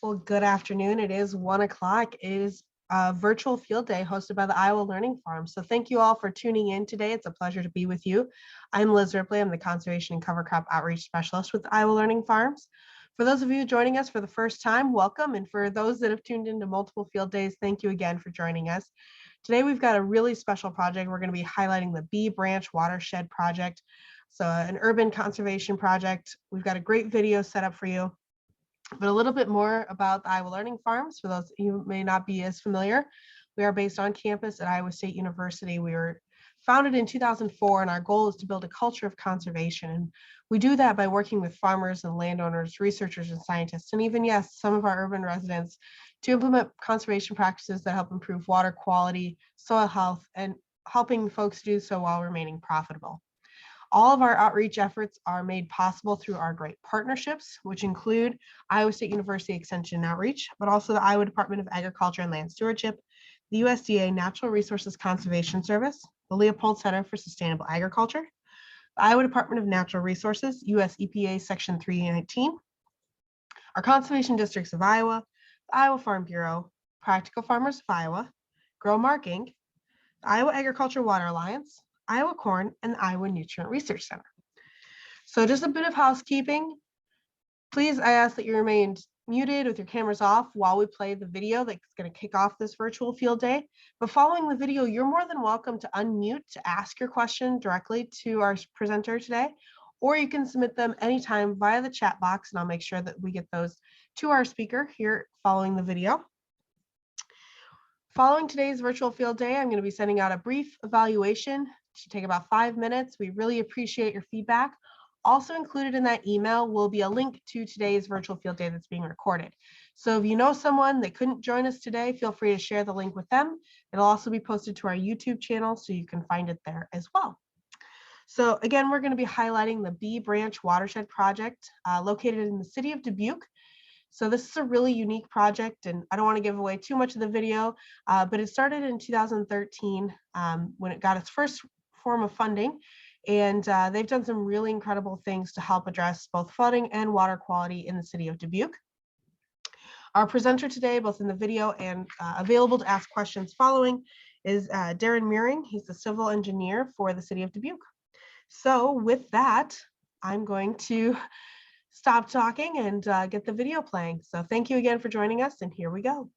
wonderful good afternoon. It is 1 o'clock. It is a virtual field day hosted by the Iowa Learning Farm. So thank you all for tuning in today. It's a pleasure to be with you. I'm Liz Ripley. I'm the Conservation and Cover Crop Outreach Specialist with Iowa Learning Farms. For those of you joining us for the first time, welcome. And for those that have tuned into multiple field days, thank you again for joining us. Today, we've got a really special project. We're going to be highlighting the Bee Branch Watershed project. So an urban conservation project. We've got a great video set up for you. But a little bit more about the Iowa Learning Farms, for those who may not be as familiar. We are based on campus at Iowa State University. We were founded in 2004, and our goal is to build a culture of conservation. And we do that by working with farmers and landowners, researchers and scientists, and even, yes, some of our urban residents to implement conservation practices that help improve water quality, soil health, and helping folks do so while remaining profitable. All of our outreach efforts are made possible through our great partnerships, which include Iowa State University Extension and Outreach, but also the Iowa Department of Agriculture and Land Stewardship, the USDA Natural Resources Conservation Service, the Leopold Center for Sustainable Agriculture, the Iowa Department of Natural Resources, US EPA Section 319, our conservation districts of Iowa, the Iowa Farm Bureau, Practical Farmers of Iowa, Grow Mark Inc., the Iowa Agriculture Water Alliance, Iowa Corn, and the Iowa Nutrient Research Center. So just a bit of housekeeping. Please, I ask that you remain muted with your cameras off while we play the video that's going to kick off this virtual field day. But following the video, you're more than welcome to unmute to ask your question directly to our presenter today, or you can submit them anytime via the chat box, and I'll make sure that we get those to our speaker here following the video. Following today's virtual field day, I'm going to be sending out a brief evaluation. It should take about 5 minutes. We really appreciate your feedback. Also included in that email will be a link to today's virtual field day that's being recorded. So if you know someone that couldn't join us today, feel free to share the link with them. It'll also be posted to our YouTube channel, so you can find it there as well. So again, we're going to be highlighting the Bee Branch Watershed project located in the city of Dubuque. So this is a really unique project, and I don't want to give away too much of the video, but it started in 2013 when it got its first form of funding, and they've done some really incredible things to help address both flooding and water quality in the city of Dubuque. Our presenter today, both in the video and available to ask questions following, is Darren Meering. He's the civil engineer for the city of Dubuque. So with that, I'm going to stop talking and get the video playing. So thank you again for joining us, and here we go.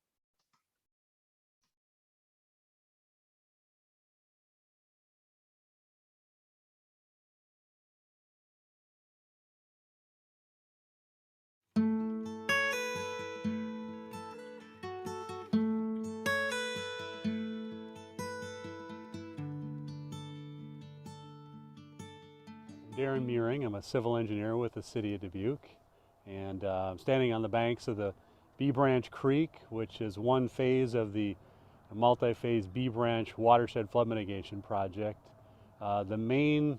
Darren Meering. I'm a civil engineer with the city of Dubuque, and I'm standing on the banks of the Bee Branch Creek, which is one phase of the multi-phase Bee Branch Watershed Flood Mitigation Project. The main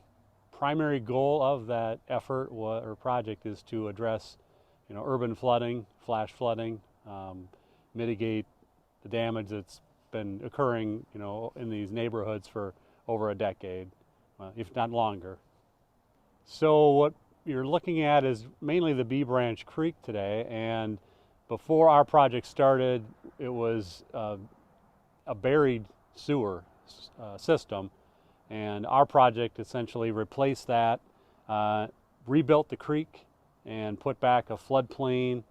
primary goal of that effort or project is to address, urban flooding, flash flooding, mitigate the damage that's been occurring, in these neighborhoods for over a decade, if not longer. So what you're looking at is mainly the Bee Branch Creek today, and before our project started, it was a buried sewer system, and our project essentially replaced that, rebuilt the creek, and put back a floodplain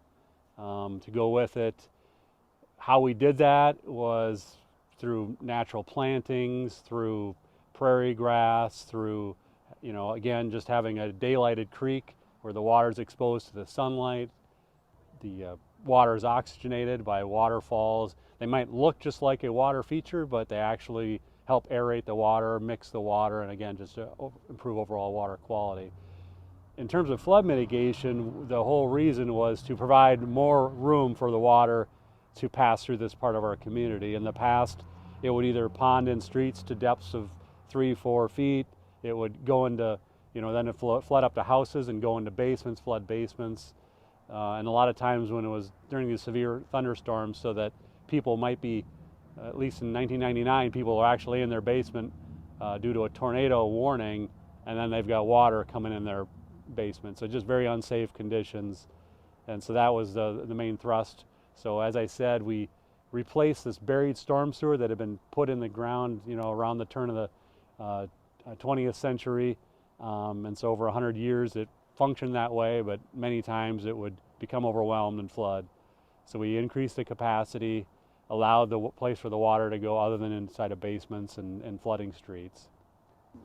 to go with it. How we did that was through natural plantings, through prairie grass, through again, just having a daylighted creek where the water is exposed to the sunlight. The water is oxygenated by waterfalls. They might look just like a water feature, but they actually help aerate the water, mix the water, and again, just to improve overall water quality. In terms of flood mitigation, the whole reason was to provide more room for the water to pass through this part of our community. In the past, it would either pond in streets to depths of 3-4 feet. It would go into, then it flood up to houses and go into basements, flood basements. And a lot of times when it was during these severe thunderstorms, so that people might be, at least in 1999, people were actually in their basement due to a tornado warning, and then they've got water coming in their basement. So just very unsafe conditions. And so that was the main thrust. So as I said, we replaced this buried storm sewer that had been put in the ground, around the turn of the 20th century. And so over 100 years it functioned that way, but many times it would become overwhelmed and flood. So we increased the capacity, allowed the place for the water to go other than inside of basements and flooding streets.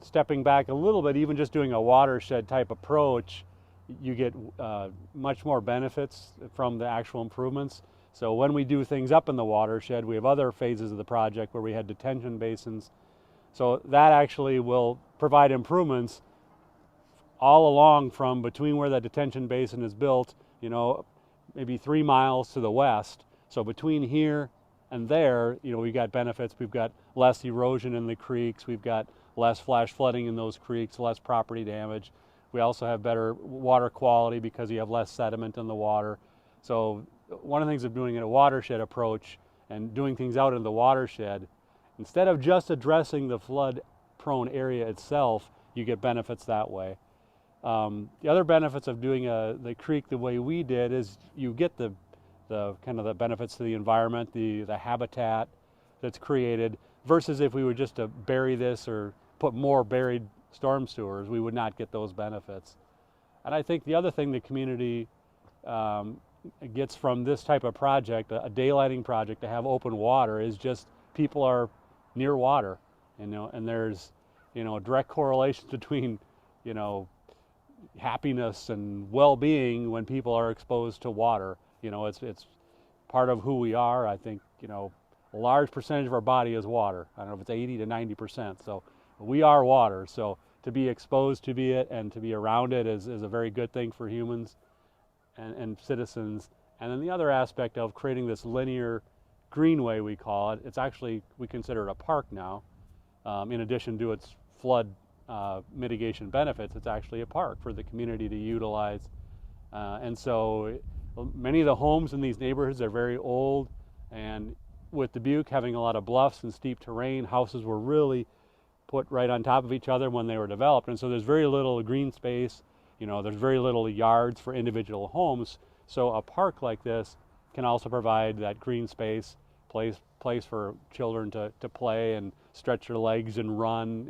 Stepping back a little bit, even just doing a watershed type approach, you get much more benefits from the actual improvements. So when we do things up in the watershed, we have other phases of the project where we had detention basins. So that actually will provide improvements all along from between where that detention basin is built, maybe 3 miles to the west. So between here and there, we've got benefits. We've got less erosion in the creeks. We've got less flash flooding in those creeks, less property damage. We also have better water quality because you have less sediment in the water. So one of the things of doing a watershed approach and doing things out in the watershed, instead of just addressing the flood prone area itself, you get benefits that way. The other benefits of doing the creek the way we did is you get the kind of the benefits to the environment, the habitat that's created, versus if we were just to bury this or put more buried storm sewers, we would not get those benefits. And I think the other thing the community gets from this type of project, a daylighting project, to have open water, is just people are near water, and there's a direct correlation between happiness and well-being when people are exposed to water. It's part of who we are. I think a large percentage of our body is water. I don't know if it's 80 to 90%. So we are water. So to be exposed to it and to be around it is a very good thing for humans and citizens. And then the other aspect of creating this linear greenway, we call it, it's actually, we consider it a park now. In addition to its flood mitigation benefits, it's actually a park for the community to utilize. And so many of the homes in these neighborhoods are very old, and with Dubuque having a lot of bluffs and steep terrain, houses were really put right on top of each other when they were developed. And so there's very little green space, there's very little yards for individual homes. So a park like this can also provide that green space, place for children to play and stretch their legs and run,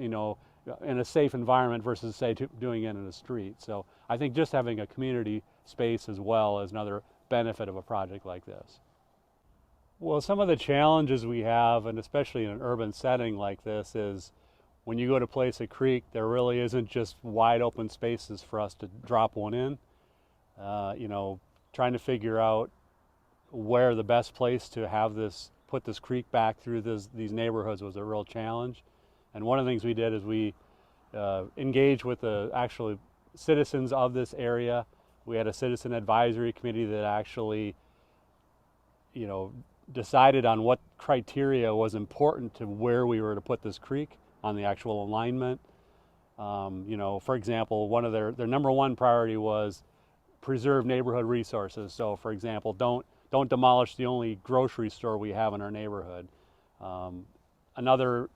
in a safe environment versus, say, doing it in a street. So I think just having a community space as well is another benefit of a project like this. Well, some of the challenges we have, and especially in an urban setting like this, is when you go to place a creek, there really isn't just wide open spaces for us to drop one in. Trying to figure out where the best place to have put this creek back through these neighborhoods was a real challenge. And one of the things we did is we engaged with the actual citizens of this area. We had a citizen advisory committee that actually, decided on what criteria was important to where we were to put this creek on the actual alignment. For example, one of their number one priority was preserve neighborhood resources. So, for example, don't demolish the only grocery store we have in our neighborhood. Another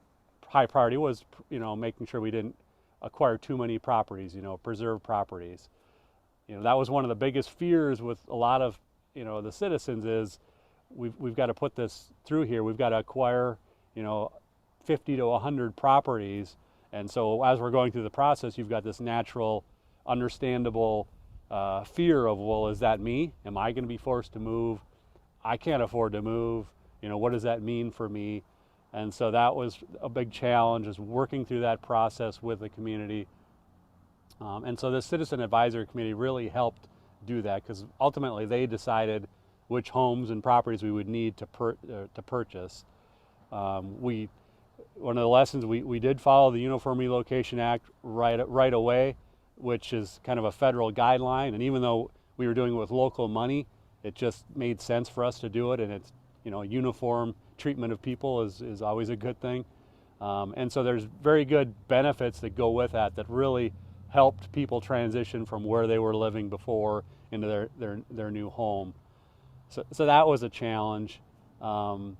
high priority was, making sure we didn't acquire too many properties, preserve properties. That was one of the biggest fears with a lot of, the citizens is we've got to put this through here. We've got to acquire, 50 to 100 properties. And so as we're going through the process, you've got this natural, understandable fear of, well, is that me? Am I going to be forced to move? I can't afford to move. What does that mean for me? And so that was a big challenge, is working through that process with the community. And so the Citizen Advisory Committee really helped do that, because ultimately they decided which homes and properties we would need to purchase. One of the lessons, we did follow the Uniform Relocation Act right away, which is kind of a federal guideline. And even though we were doing it with local money, it just made sense for us to do it. And it's, uniform treatment of people is always a good thing. And so there's very good benefits that go with that really helped people transition from where they were living before into their new home. So that was a challenge. And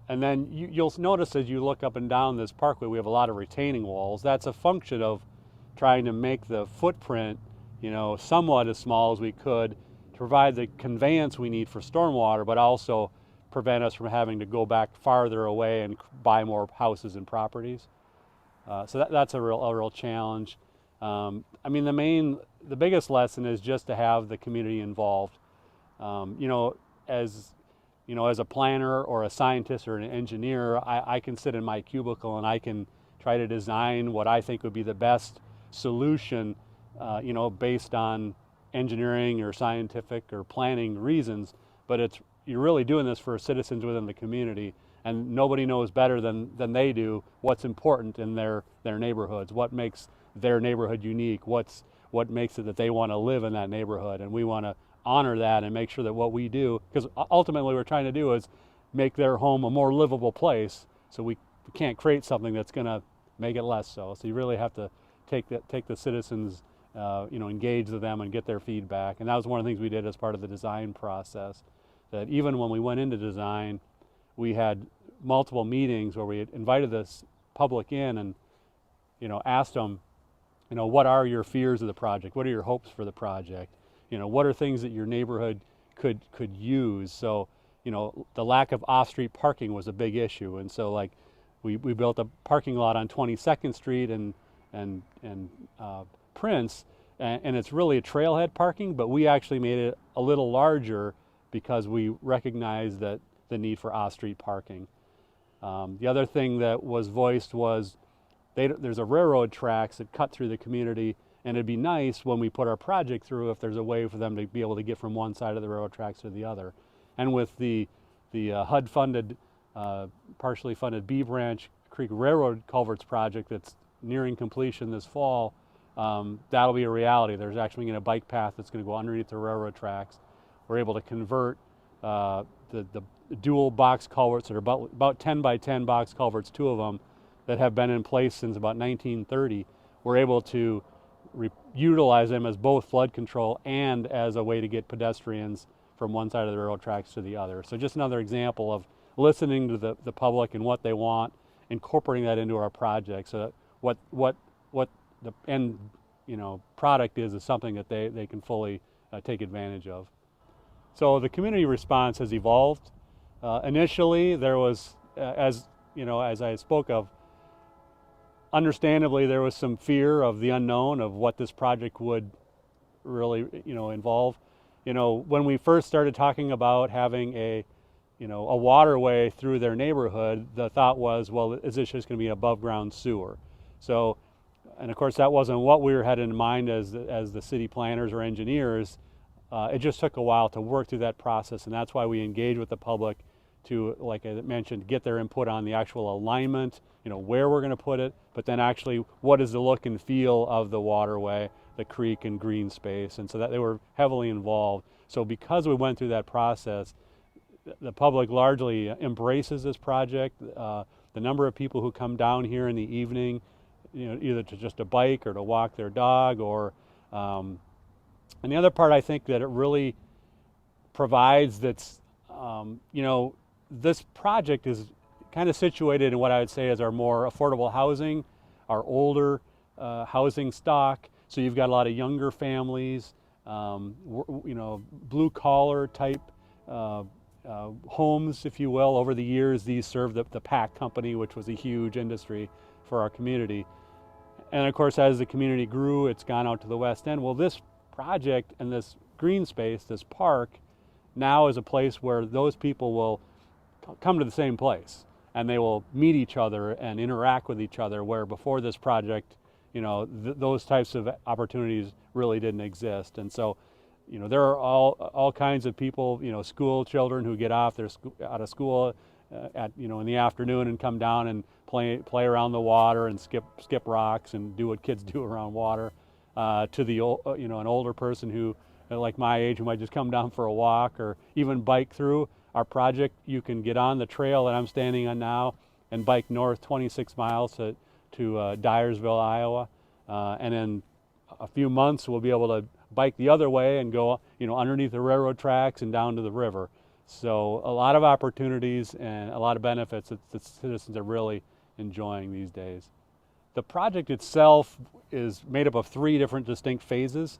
then you'll notice as you look up and down this parkway, we have a lot of retaining walls. That's a function of trying to make the footprint, somewhat as small as we could, provide the conveyance we need for stormwater, but also prevent us from having to go back farther away and buy more houses and properties. So that's a real challenge. I mean, the biggest lesson is just to have the community involved. You know, as as a planner or a scientist or an engineer, I can sit in my cubicle and I can try to design what I think would be the best solution, based on engineering or scientific or planning reasons. But you're really doing this for citizens within the community, and nobody knows better than they do what's important in their neighborhoods, what makes their neighborhood unique, what makes it that they want to live in that neighborhood, and we want to honor that and make sure that what we do, because ultimately what we're trying to do is make their home a more livable place. So we can't create something that's going to make it less so. So you really have to take the citizens, engage with them and get their feedback. And that was one of the things we did as part of the design process. That even when we went into design, we had multiple meetings where we had invited this public in and asked them, what are your fears of the project? What are your hopes for the project? What are things that your neighborhood could use? So, the lack of off-street parking was a big issue, and so like we built a parking lot on 22nd Street and Prince, and it's really a trailhead parking, but we actually made it a little larger because we recognized that the need for off-street parking. The other thing that was voiced was there's a railroad tracks that cut through the community, and it'd be nice when we put our project through if there's a way for them to be able to get from one side of the railroad tracks to the other. And with the HUD-funded, partially funded B Branch Creek Railroad Culverts project that's nearing completion this fall, that'll be a reality. There's actually going to be a bike path that's going to go underneath the railroad tracks. We're able to convert the dual box culverts that are about 10 by 10 box culverts, two of them that have been in place since about 1930. We're able to utilize them as both flood control and as a way to get pedestrians from one side of the railroad tracks to the other. So just another example of listening to the public and what they want, incorporating that into our project. So that what the end product is something that they can fully take advantage of. So the community response has evolved. Initially, there was, as I spoke of, understandably there was some fear of the unknown of what this project would really involve. When we first started talking about having a waterway through their neighborhood, the thought was, well, is this just going to be above ground sewer? So, and of course that wasn't what we had in mind as the city planners or engineers. It just took a while to work through that process, and that's why we engage with the public to, like I mentioned, get their input on the actual alignment, where we're going to put it, but then actually what is the look and feel of the waterway, the creek and green space, and so that they were heavily involved. So because we went through that process, the public largely embraces this project. The number of people who come down here in the evening, either to just a bike or to walk their dog, or and the other part I think that it really provides that's, this project is kind of situated in what I would say is our more affordable housing, our older housing stock. So you've got a lot of younger families, blue collar type homes, if you will. Over the years, these served the pack company, which was a huge industry for our community. And of course, as the community grew, it's gone out to the west end. Well, this project and this green space, this park, now is a place where those people will come to the same place and they will meet each other and interact with each other, where before this project, those types of opportunities really didn't exist. And so, there are all kinds of people, school children who get out of school in the afternoon and come down and play around the water and skip rocks and do what kids do around water, to the an older person who, like my age, who might just come down for a walk or even bike through our project. You can get on the trail that I'm standing on now and bike north 26 miles to Dyersville, Iowa, and in a few months we'll be able to bike the other way and go underneath the railroad tracks and down to the river. So a lot of opportunities and a lot of benefits that the citizens are really enjoying these days. The project itself is made up of 3 different distinct phases.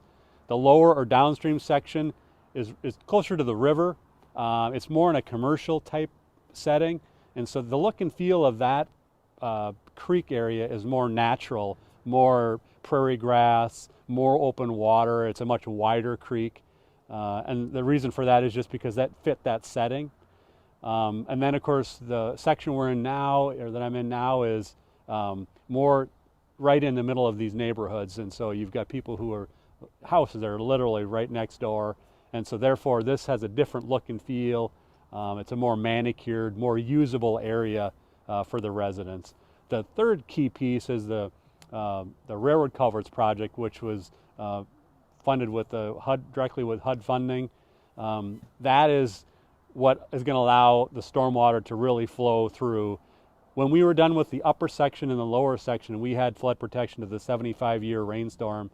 The lower or downstream section is closer to the river. It's more in a commercial type setting, and so the look and feel of that creek area is more natural, more prairie grass, more open water. It's a much wider creek, and the reason for that is just because that fit that setting. And then of course the section we're in now, or that I'm in now, is more right in the middle of these neighborhoods, and so you've got people who are houses that are literally right next door, and so therefore this has a different look and feel. It's a more manicured, more usable area for the residents. The third key piece is the railroad culverts project, which was funded with the HUD, directly with HUD funding. That is what is going to allow the stormwater to really flow through. When we were done with the upper section and the lower section, we had flood protection to the 75-year rainstorm.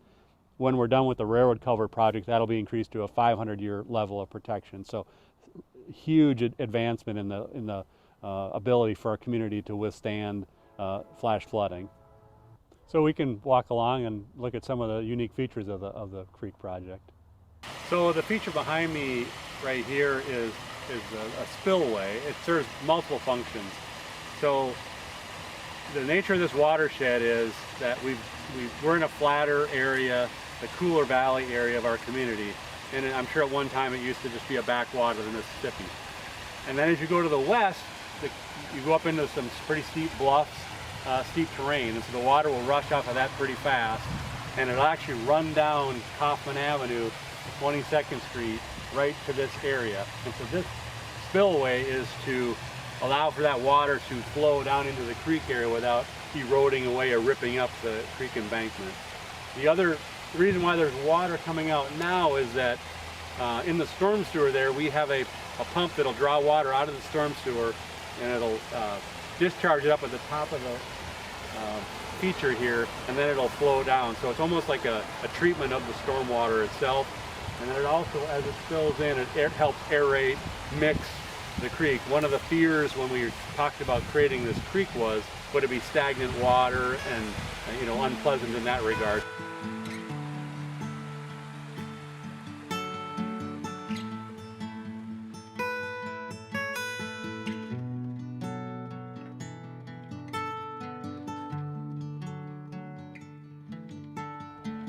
When we're done with the railroad culvert project, that'll be increased to a 500-year level of protection. So huge advancement in the ability for our community to withstand flash flooding. So we can walk along and look at some of the unique features of the creek project. So the feature behind me right here is a spillway. It serves multiple functions. So the nature of this watershed is that we're in a flatter area, the cooler valley area of our community. And I'm sure at one time it used to just be a backwater of the Mississippi. And then as you go to the west, you go up into some pretty steep bluffs, steep terrain, and so the water will rush off of that pretty fast, and it'll actually run down Kaufman Avenue, 22nd Street, right to this area. And so this spillway is to allow for that water to flow down into the creek area without eroding away or ripping up the creek embankment. The reason why there's water coming out now is that in the storm sewer there, we have a pump that'll draw water out of the storm sewer, and it'll discharge it up at the top of the feature here, and then it'll flow down. So it's almost like a treatment of the storm water itself. And then it also, as it spills in, it helps aerate, mix the creek. One of the fears when we talked about creating this creek was, would it be stagnant water and unpleasant in that regard.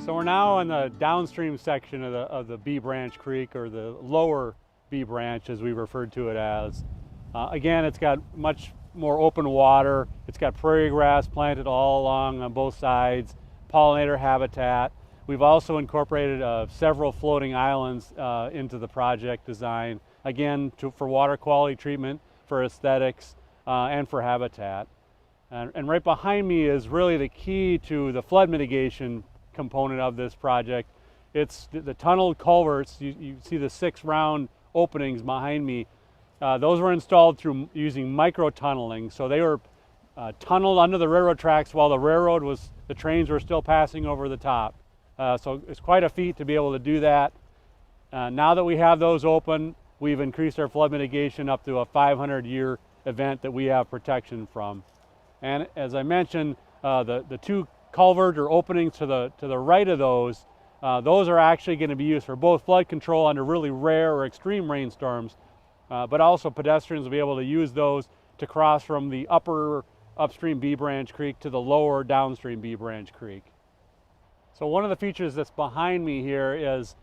So we're now in the downstream section of the B Branch Creek, or the lower B Branch as we referred to it as. Again, it's got much more open water. It's got prairie grass planted all along on both sides, pollinator habitat. We've also incorporated several floating islands into the project design, again for water quality treatment, for aesthetics, and for habitat. And right behind me is really the key to the flood mitigation component of this project. It's the tunneled culverts. You see the 6 round openings behind me. Those were installed through using micro tunneling. So they were tunneled under the railroad tracks while the trains were still passing over the top. So it's quite a feat to be able to do that. Now that we have those open, we've increased our flood mitigation up to a 500-year event that we have protection from. And as I mentioned, the 2 culvert or openings to the right of those are actually going to be used for both flood control under really rare or extreme rainstorms, but also pedestrians will be able to use those to cross from the upstream B Branch Creek to the lower downstream B Branch Creek. So one of the features that's behind me here is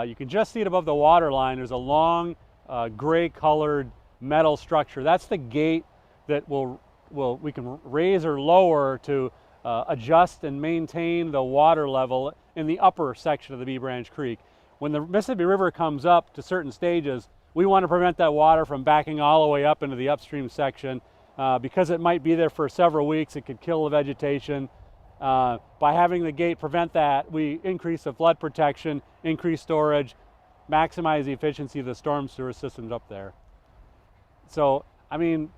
you can just see it above the water line. There's a long gray colored metal structure. That's the gate that we can raise or lower to adjust and maintain the water level in the upper section of the B Branch Creek. When the Mississippi River comes up to certain stages, we want to prevent that water from backing all the way up into the upstream section because it might be there for several weeks. It could kill the vegetation. By having the gate prevent that, we increase the flood protection, increase storage, maximize the efficiency of the storm sewer systems up there. So, I mean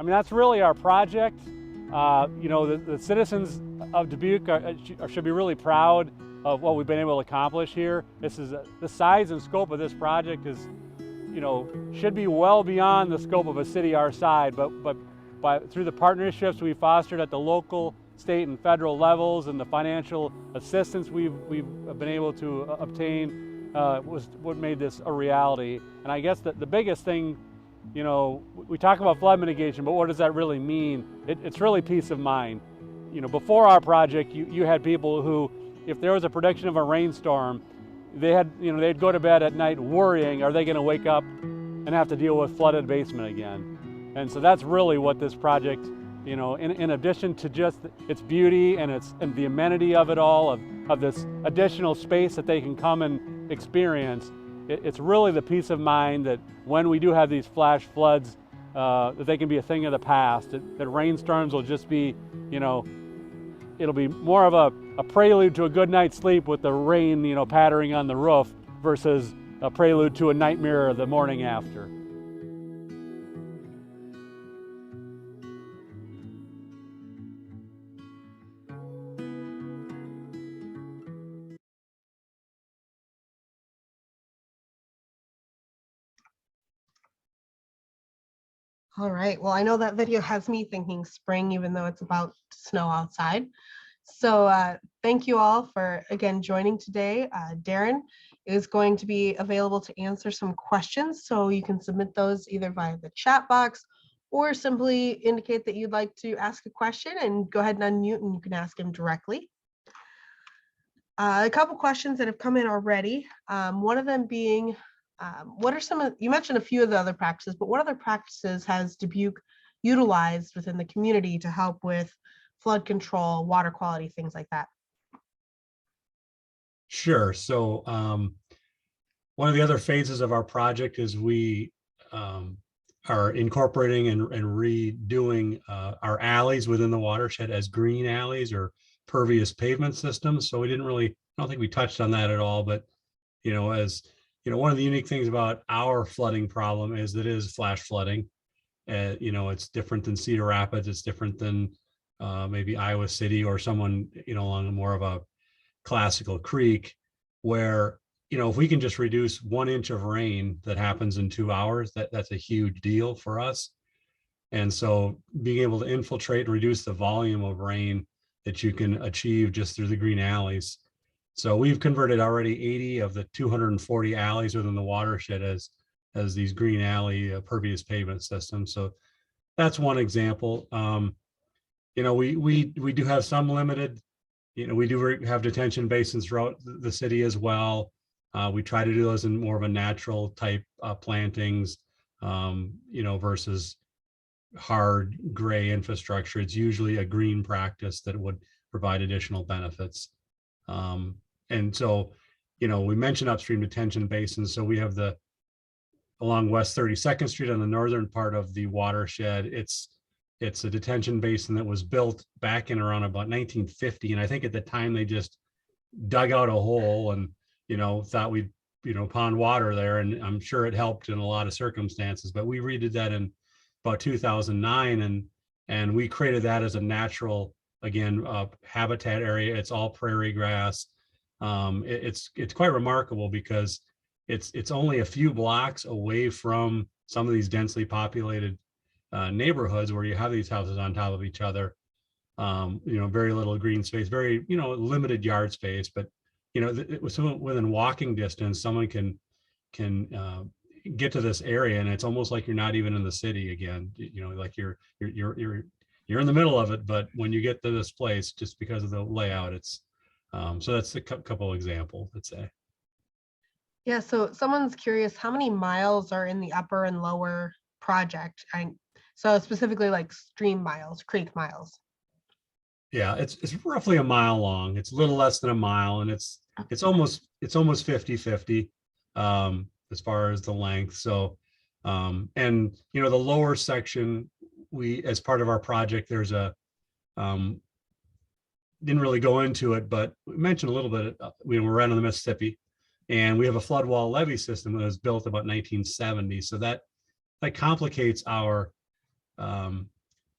that's really our project. The citizens of Dubuque should be really proud of what we've been able to accomplish here. The size and scope of this project is, should be well beyond the scope of a city our size, but through the partnerships we fostered at the local, state, and federal levels, and the financial assistance we've been able to obtain, was what made this a reality. And I guess the biggest thing, you know, we talk about flood mitigation, but what does that really mean? It's really peace of mind. You know, before our project, you had people who, if there was a prediction of a rainstorm, they'd go to bed at night worrying, are they going to wake up and have to deal with flooded basement again? And so that's really what this project, you know, in addition to just its beauty and the amenity of it all, of this additional space that they can come and experience, it's really the peace of mind that when we do have these flash floods, that they can be a thing of the past, that rainstorms will just be, you know, it'll be more of a prelude to a good night's sleep with the rain, you know, pattering on the roof versus a prelude to a nightmare the morning after. All right. Well, I know that video has me thinking spring, even though it's about to snow outside. So thank you all for, again, joining today. Darren is going to be available to answer some questions. So you can submit those either via the chat box or simply indicate that you'd like to ask a question and go ahead and unmute and you can ask him directly. A couple questions that have come in already. One of them being, what are some of, you mentioned a few of the other practices, but what other practices has Dubuque utilized within the community to help with flood control, water quality, things like that? Sure. So one of the other phases of our project is we are incorporating and redoing our alleys within the watershed as green alleys or pervious pavement systems. So I don't think we touched on that at all, but you know, as you know, one of the unique things about our flooding problem is that it is flash flooding. You know, it's different than Cedar Rapids. It's different than maybe Iowa City or someone, you know, along more of a classical creek, where, you know, if we can just reduce 1 inch of rain that happens in 2 hours, that's a huge deal for us. And so being able to infiltrate and reduce the volume of rain that you can achieve just through the green alleys. So we've converted already 80 of the 240 alleys within the watershed as these green alley pervious pavement systems. So that's one example. You know, we do have some limited, you know, we do have detention basins throughout the city as well. We try to do those in more of a natural type plantings, you know, versus hard gray infrastructure. It's usually a green practice that would provide additional benefits. And so, you know, we mentioned upstream detention basins. So we have along West 32nd Street on the northern part of the watershed. It's a detention basin that was built back in around about 1950. And I think at the time they just dug out a hole and, you know, thought we'd, you know, pond water there. And I'm sure it helped in a lot of circumstances, but we redid that in about 2009. And we created that as a natural, again, habitat area. It's all prairie grass. It's quite remarkable because it's only a few blocks away from some of these densely populated neighborhoods where you have these houses on top of each other. You know, very little green space, very, you know, limited yard space, but you know, within walking distance, someone can get to this area, and it's almost like you're not even in the city again. You know, like you're in the middle of it, but when you get to this place, just because of the layout, it's so that's a couple examples, I'd say. Yeah, so someone's curious, how many miles are in the upper and lower project? So specifically like stream miles, creek miles. Yeah, it's roughly a mile long. It's a little less than a mile, and it's almost 50-50 as far as the length. So and you know, the lower section, we, as part of our project, there's a didn't really go into it, but we mentioned a little bit, we're right on the Mississippi, and we have a flood wall levee system that was built about 1970. So that complicates our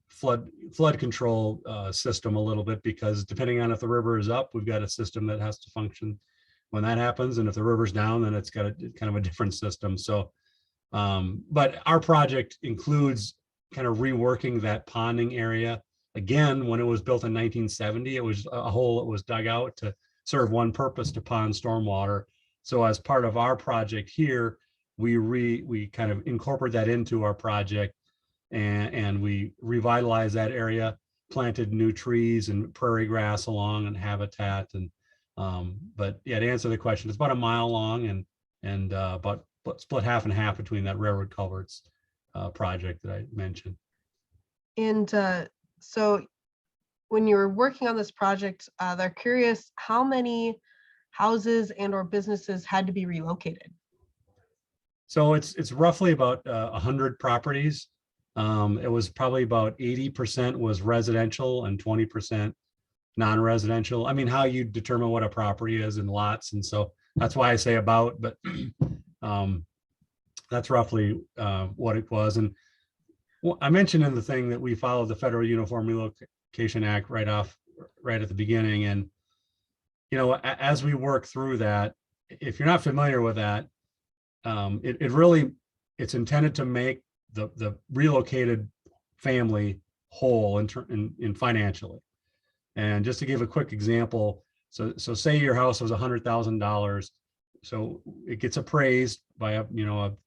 flood control system a little bit, because depending on if the river is up, we've got a system that has to function when that happens, and if the river's down, then it's got a kind of a different system. So but our project includes kind of reworking that ponding area. Again, when it was built in 1970, it was a hole that was dug out to serve one purpose, to pond stormwater. So as part of our project here, we kind of incorporate that into our project, and we revitalize that area, planted new trees and prairie grass along and habitat. And but yeah, to answer the question, it's about a mile long, and about split half and half between that railroad culverts project that I mentioned. And so when you were working on this project, they're curious how many houses and or businesses had to be relocated. So it's roughly about 100 properties. It was probably about 80% was residential and 20% non-residential. I mean, how you determine what a property is in lots, and so that's why I say about, but that's roughly what it was. And I mentioned in the thing that we followed the Federal Uniform Relocation Act right at the beginning. And you know, as we work through that, if you're not familiar with that, it really, it's intended to make the relocated family whole in financially. And just to give a quick example, so say your house was $100,000, so it gets appraised by a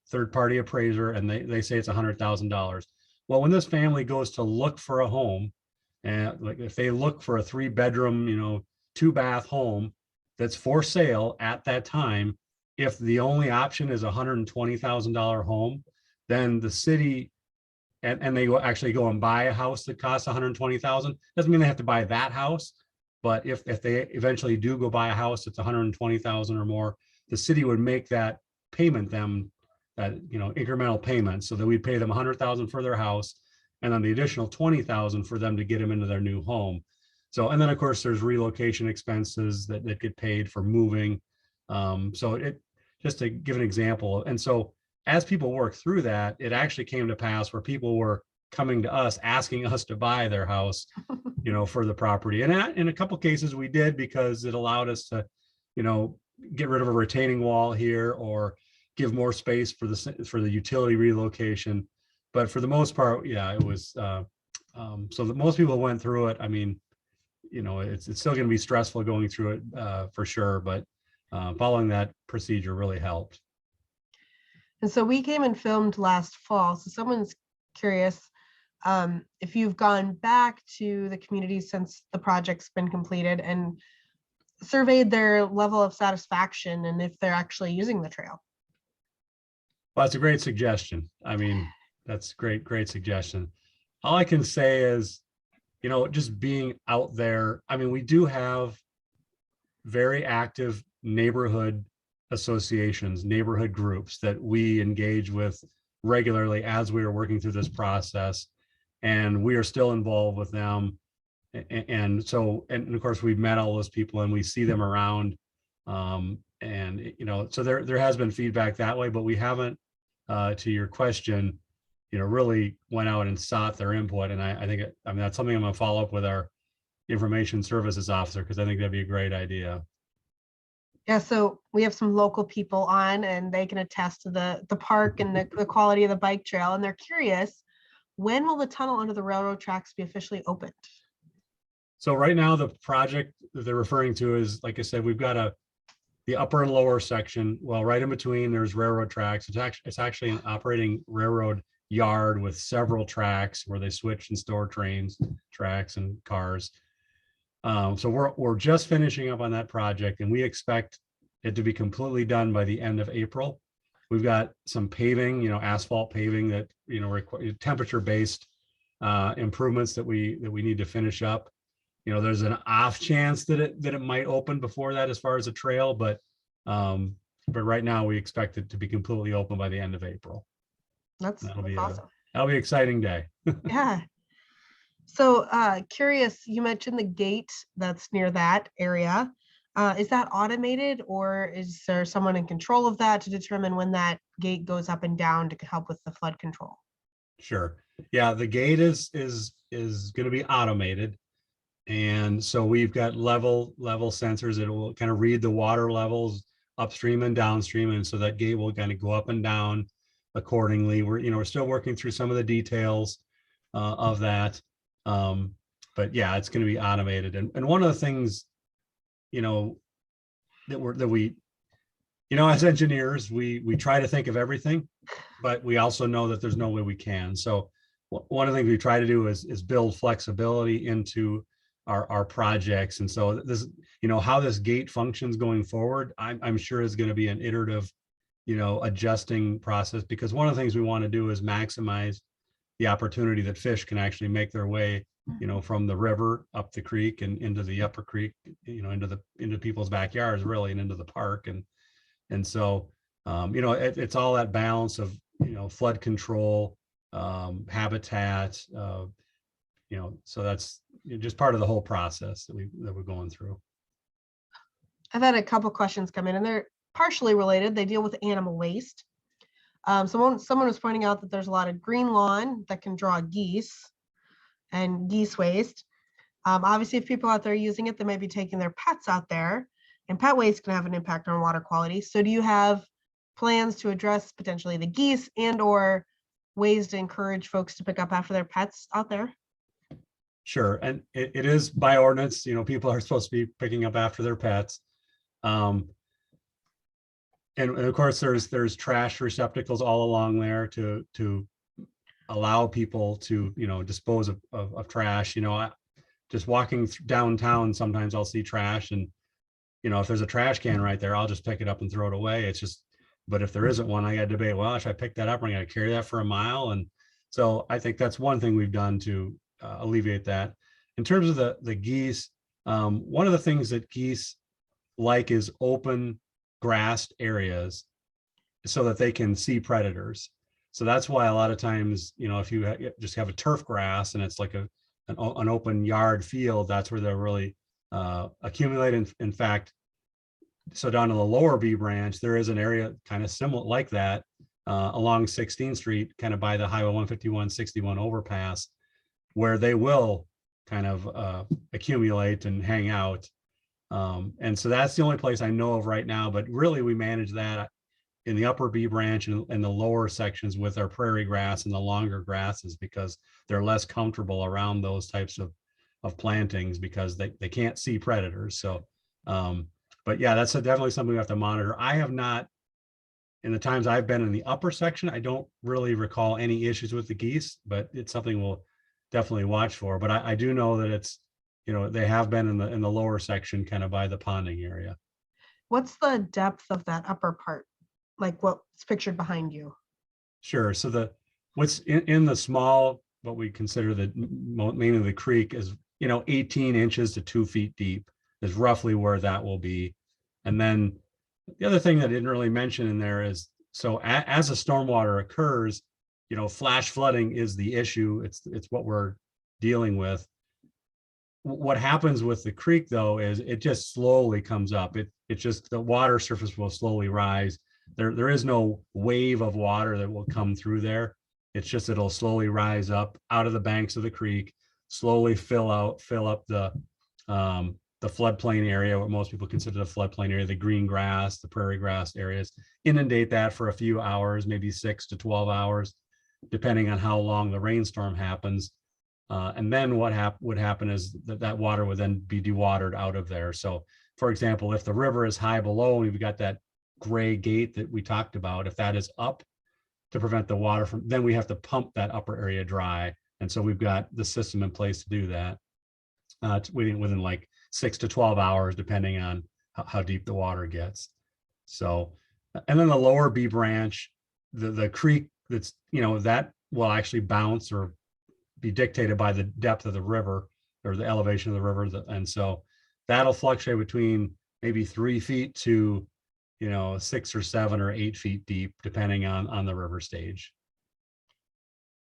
third party appraiser, and they say it's $100,000. Well, when this family goes to look for a home, and like if they look for a 3-bedroom, 2-bath home that's for sale at that time, if the only option is a $120,000 home, then the city, and they will actually go and buy a house that costs $120,000. Doesn't mean they have to buy that house, but if they eventually do go buy a house that's $120,000 or more, the city would make that payment them that incremental payment, so that we'd pay them $100,000 for their house, and then the additional $20,000 for them to get them into their new home. So, and then of course there's relocation expenses that get paid for moving. So it, just to give an example, and so as people work through that, it actually came to pass where people were coming to us asking us to buy their house, for the property. And in a couple cases we did, because it allowed us to, get rid of a retaining wall here or give more space for the utility relocation. But for the most part, yeah, it was so that most people went through it. I mean, it's still going to be stressful going through it for sure, but following that procedure really helped. And so we came and filmed last fall. So someone's curious if you've gone back to the community since the project's been completed and surveyed their level of satisfaction and if they're actually using the trail. Well, that's a great suggestion. I mean, that's great suggestion. All I can say is, just being out there. I mean, we do have very active neighborhood associations, neighborhood groups that we engage with regularly as we are working through this process, and we are still involved with them. And so, and of course, we've met all those people and we see them around. And so there has been feedback that way, but we haven't, to your question, really went out and sought their input. And I think that's something I'm going to follow up with our information services officer, because I think that'd be a great idea. Yeah, so we have some local people on and they can attest to the park and the quality of the bike trail. And they're curious, when will the tunnel under the railroad tracks be officially opened? So right now, the project that they're referring to is, like I said, we've got the upper and lower section. Well, right in between, there's railroad tracks. It's actually an operating railroad yard with several tracks where they switch and store trains, tracks, and cars. So we're just finishing up on that project, and we expect it to be completely done by the end of April. We've got some paving, asphalt paving that temperature-based improvements that we need to finish up. There's an off chance that it might open before that as far as a trail, but right now we expect it to be completely open by the end of April. That's awesome. That'll be an exciting day. Yeah. So curious, you mentioned the gate that's near that area. Is that automated, or is there someone in control of that to determine when that gate goes up and down to help with the flood control? Sure. Yeah, the gate is going to be automated. And so we've got level sensors that will kind of read the water levels upstream and downstream. And so that gate will kind of go up and down accordingly. We're still working through some of the details of that. But yeah, it's going to be automated. And one of the things, that As engineers, we try to think of everything, but we also know that there's no way we can. So one of the things we try to do is build flexibility into our projects. And so this, how this gate functions going forward, I'm sure is going to be an iterative, adjusting process, because one of the things we want to do is maximize the opportunity that fish can actually make their way, from the river up the creek and into the upper creek, into people's backyards really, and into the park. And so, it's all that balance of, flood control, habitat, so that's just part of the whole process that we're going through. I've had a couple questions come in, and they're partially related. They deal with animal waste. Someone was pointing out that there's a lot of green lawn that can draw geese and geese waste. Obviously, if people out there using it, they may be taking their pets out there, and pet waste can have an impact on water quality. So do you have plans to address potentially the geese and or ways to encourage folks to pick up after their pets out there? Sure. And it is by ordinance, people are supposed to be picking up after their pets. And of course, there's trash receptacles all along there to allow people to, dispose of trash. Just walking downtown, sometimes I'll see trash, and, if there's a trash can right there, I'll just pick it up and throw it away. It's just, but if there isn't one, I got to debate, well, should I pick that up, or I got to carry that for a mile? And so I think that's one thing we've done to alleviate that. In terms of the geese, one of the things that geese like is open grassed areas so that they can see predators. So that's why a lot of times, if you just have a turf grass and it's like an open yard field, that's where they're really accumulate. In fact, so down to the lower B branch, there is an area kind of similar like that along 16th Street, kind of by the Highway 151, 61 overpass, where they will kind of accumulate and hang out. And so that's the only place I know of right now, but really we manage that in the upper B branch and the lower sections with our prairie grass and the longer grasses, because they're less comfortable around those types of plantings because they can't see predators. So, but yeah, that's definitely something we have to monitor. I have not, in the times I've been in the upper section, I don't really recall any issues with the geese, but it's something we'll definitely watch for. But I do know that it's, they have been in the lower section, kind of by the ponding area. What's the depth of that upper part? Like what's pictured behind you? Sure. So what's in the small, what we consider the mainly the creek is, 18 inches to 2 feet deep is roughly where that will be. And then the other thing that I didn't really mention in there is, so as a stormwater occurs, flash flooding is the issue. It's what we're dealing with. What happens with the creek though is it just slowly comes up. It's just the water surface will slowly rise. There is no wave of water that will come through there. It's just, it'll slowly rise up out of the banks of the creek, slowly fill up the floodplain area, what most people consider the floodplain area, the green grass, the prairie grass areas, inundate that for a few hours, maybe 6 to 12 hours, depending on how long the rainstorm happens. And then what would happen is that water would then be dewatered out of there. So for example, if the river is high below, we've got that gray gate that we talked about, if that is up to prevent the water from, then we have to pump that upper area dry. And so we've got the system in place to do that within like 6 to 12 hours, depending on how deep the water gets. So, and then the lower B branch, the creek that's, that will actually bounce or be dictated by the depth of the river or the elevation of the river. And so that'll fluctuate between maybe 3 feet to, 6 or 7 or 8 feet deep, depending on the river stage.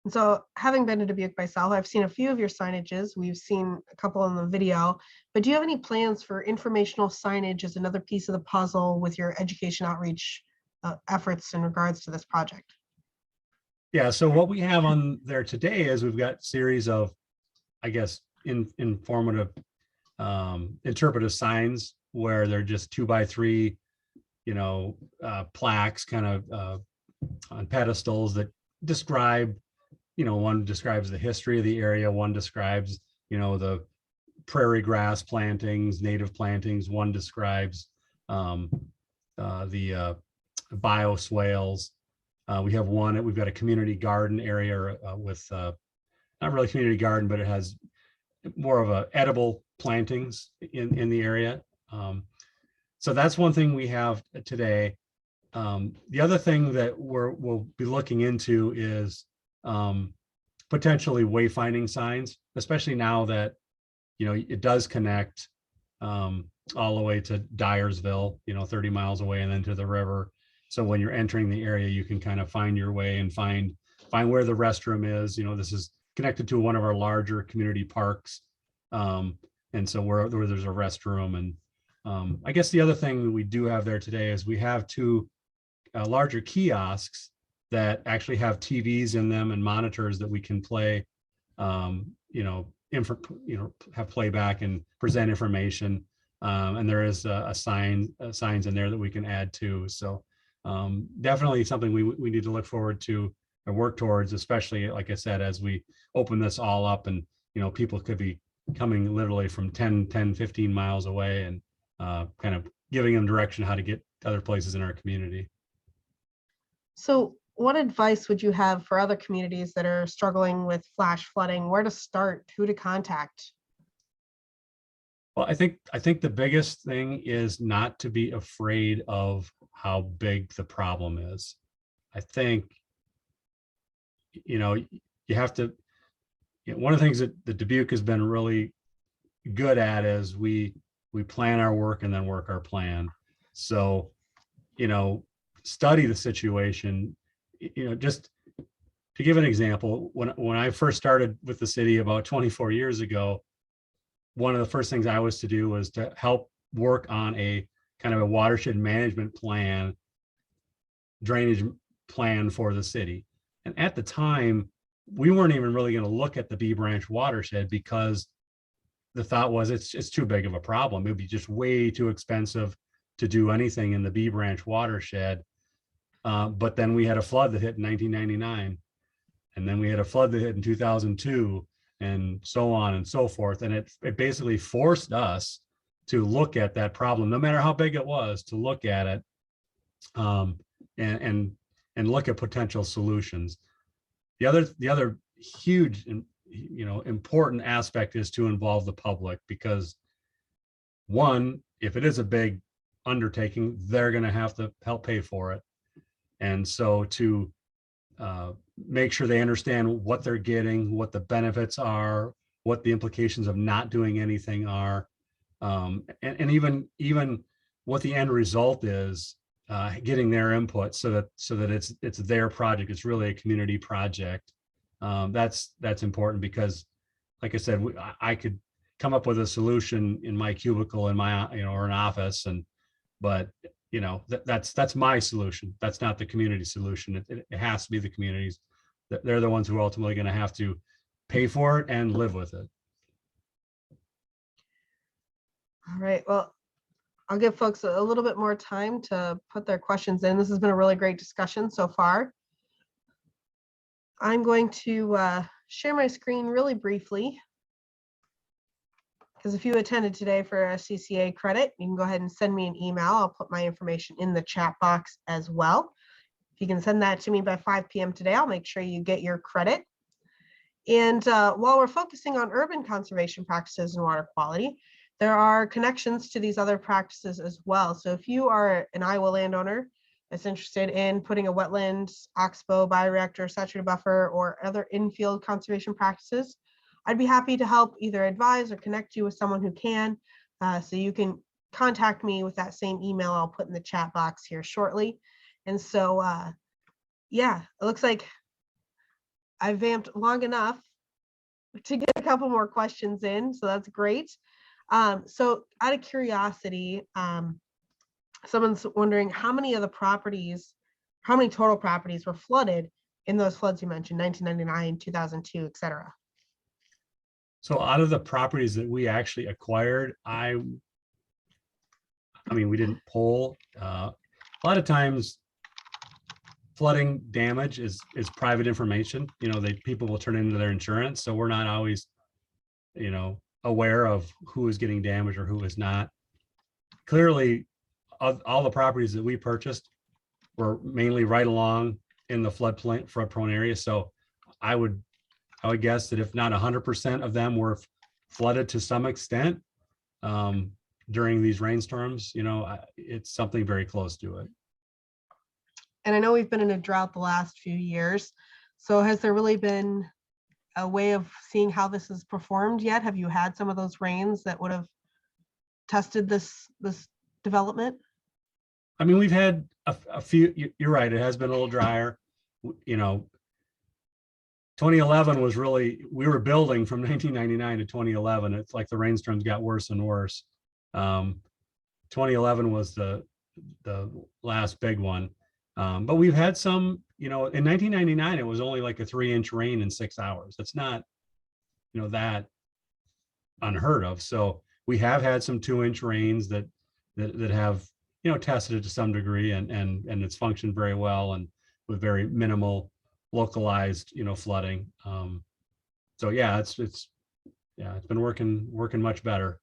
And so having been to Dubuque myself, I've seen a few of your signages. We've seen a couple in the video, but do you have any plans for informational signage as another piece of the puzzle with your education outreach efforts in regards to this project? Yeah, so what we have on there today is we've got series of, I guess, informative, interpretive signs where they're just 2x3, plaques kind of on pedestals that describe, one describes the history of the area, one describes, the prairie grass plantings, native plantings, one describes the bioswales. We've got a community garden area with not really community garden, but it has more of a edible plantings in the area. So that's one thing we have today. The other thing that we'll be looking into is potentially wayfinding signs, especially now that, it does connect all the way to Dyersville, 30 miles away and then to the river. So when you're entering the area, you can kind of find your way and find where the restroom is. This is connected to one of our larger community parks. And so where there's a restroom. And I guess the other thing that we do have there today is we have two larger kiosks that actually have TVs in them and monitors that we can play, have playback and present information. And there is signs in there that we can add to. So definitely something we need to look forward to and work towards, especially, like I said, as we open this all up and, people could be coming literally from 15 miles away and kind of giving them direction how to get to other places in our community. So what advice would you have for other communities that are struggling with flash flooding? Where to start, who to contact? Well, I think the biggest thing is not to be afraid of how big the problem is. I think, you have to, one of the things that the Dubuque has been really good at is we plan our work and then work our plan. So, study the situation, just to give an example, when I first started with the city about 24 years ago, one of the first things I was to do was to help work on a kind of a watershed management plan, drainage plan for the city. And at the time, we weren't even really going to look at the Bee Branch watershed because the thought was it's too big of a problem. It would be just way too expensive to do anything in the Bee Branch watershed. But then we had a flood that hit in 1999. And then we had a flood that hit in 2002 and so on and so forth. And it basically forced us to look at that problem, no matter how big it was, to look at it and look at potential solutions. The other huge and important aspect is to involve the public, because one, if it is a big undertaking, they're going to have to help pay for it. And so to make sure they understand what they're getting, what the benefits are, what the implications of not doing anything are, and even what the end result is, getting their input so that it's their project. It's really a community project. That's important because, like I said, I could come up with a solution in my cubicle in my or an office, but that's my solution. That's not the community solution. It has to be the communities. They're the ones who are ultimately going to have to pay for it and live with it. All right. Well, I'll give folks a little bit more time to put their questions in. This has been a really great discussion so far. I'm going to share my screen really briefly, because if you attended today for a CCA credit, you can go ahead and send me an email. I'll put my information in the chat box as well. If you can send that to me by 5 p.m. today, I'll make sure you get your credit. And while we're focusing on urban conservation practices and water quality, there are connections to these other practices as well. So if you are an Iowa landowner that's interested in putting a wetland, oxbow, bioreactor, saturated buffer, or other in-field conservation practices, I'd be happy to help either advise or connect you with someone who can. So you can contact me with that same email I'll put in the chat box here shortly. And so, yeah, it looks like I've vamped long enough to get a couple more questions in. So that's great. So out of curiosity, someone's wondering how many total properties were flooded in those floods you mentioned, 1999, 2002, et cetera. So out of the properties that we actually acquired, I mean, we didn't poll. A lot of times flooding damage is private information. People will turn into their insurance. So we're not always, aware of who is getting damaged or who is not. Clearly, all the properties that we purchased were mainly right along in the flood-prone area. So I would guess that if not 100% of them were flooded to some extent during these rainstorms, it's something very close to it. And I know we've been in a drought the last few years. So has there really been a way of seeing how this has performed yet? Have you had some of those rains that would have tested this development? I mean, we've had a few, you're right, it has been a little drier. 2011 was really, we were building from 1999 to 2011. It's like the rainstorms got worse and worse. 2011 was the last big one. But we've had some, in 1999, it was only like a 3-inch rain in 6 hours. That's not, that unheard of. So we have had some 2-inch rains that have, tested it to some degree, and it's functioned very well and with very minimal localized, flooding. So yeah, it's been working much better.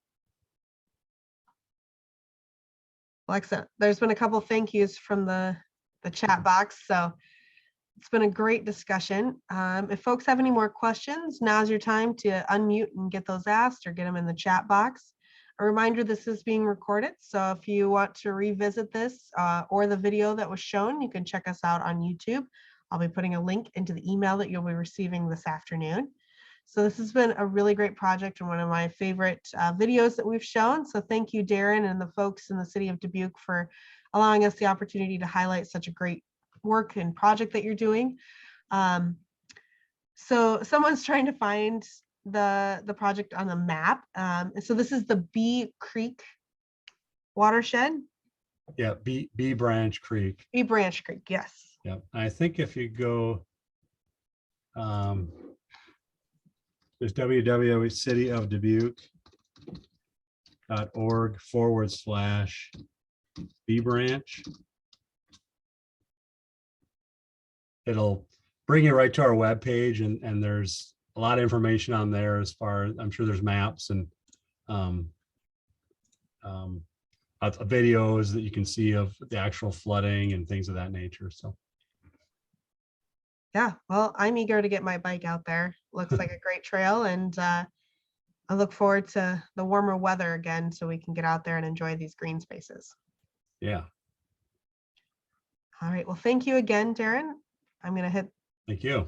Alexa, there's been a couple thank yous from the chat box. So it's been a great discussion. If folks have any more questions, now's your time to unmute and get those asked or get them in the chat box. A reminder, this is being recorded. So if you want to revisit this or the video that was shown, you can check us out on YouTube. I'll be putting a link into the email that you'll be receiving this afternoon. So this has been a really great project and one of my favorite videos that we've shown. So thank you, Darren, and the folks in the city of Dubuque for allowing us the opportunity to highlight such a great work and project that you're doing. So someone's trying to find the project on the map. So this is the Bee Creek watershed. Yeah, Bee Branch Creek. Bee Branch Creek, yes. Yeah, I think if you go, there's www.cityofdubuque.org/Bee Branch. It'll bring you right to our webpage, and there's a lot of information on there as far as, I'm sure there's maps and videos that you can see of the actual flooding and things of that nature. So yeah, well, I'm eager to get my bike out there. Looks like a great trail, and I look forward to the warmer weather again so we can get out there and enjoy these green spaces. yeah. All right, well, thank you again, Darren. I'm going to hit Thank you.